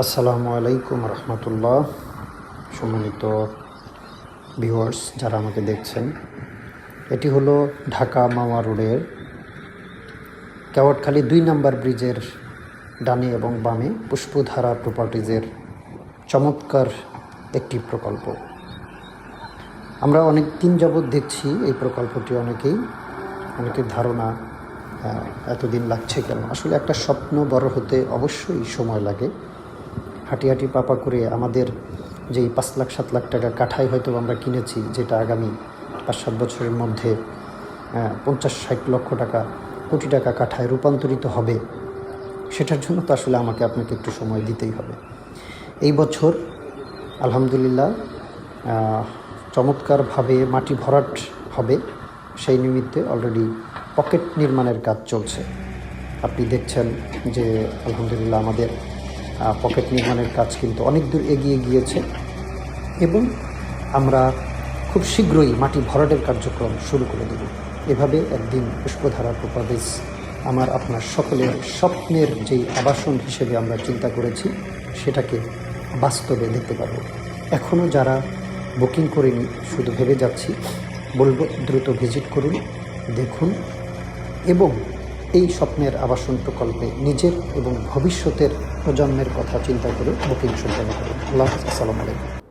আসসালামু আলাইকুম রহমতুল্লাহ। সম্মানিত ভিউয়ার্স যারা আমাকে দেখছেন, এটি হলো ঢাকা মাওয়া রোডের কেওয়াটখালী ২ নম্বর ব্রিজের ডানে এবং বামে পুষ্পধারা প্রপার্টিজের চমৎকার একটি প্রকল্প। আমরা অনেক দিন যাবৎ দেখছি এই প্রকল্পটি অনেকের ধারণা এতদিন লাগছে কেন। আসলে একটা স্বপ্ন বড় হতে অবশ্যই সময় লাগে। হাঁটি হাঁটি পাপা করে আমাদের যেই ৫ লাখ ৭ লাখ টাকা কাঠায় হয়তো আমরা কিনেছি, যেটা আগামী ৫-৭ বছরের মধ্যে ৫০-৬০ লক্ষ টাকা, কোটি টাকা কাঠায় রূপান্তরিত হবে, সেটার জন্য তো আসলে আপনাকে একটু সময় দিতেই হবে। এই বছর আলহামদুলিল্লাহ চমৎকারভাবে মাটি ভরাট হবে। সেই নিমিত্তে অলরেডি পকেট নির্মাণের কাজ চলছে। আপনি দেখছেন যে আলহামদুলিল্লাহ আমাদের পকেট নির্মাণের কাজ কিন্তু অনেক দূর এগিয়ে গিয়েছে এবং আমরা খুব শীঘ্রই মাটি ভরাটের কার্যক্রম শুরু করে দেব। এভাবে একদিন পুষ্পধারা প্রপার্টিজ আপনার সকলের স্বপ্নের যেই আবাসন হিসেবে আমরা চিন্তা করেছি, সেটাকে বাস্তবে দেখতে পারব। এখনও যারা বুকিং করেনি, শুধু ভেবে যাচ্ছি, বলবো দ্রুত ভিজিট করুন, দেখুন এবং এই স্বপ্নের আবাসন প্রকল্পে নিজের এবং ভবিষ্যতের প্রজন্মের কথা চিন্তা করে বুকিং সম্পন্ন করুন। আল্লাহ হাফেজ। আসসালামু আলাইকুম।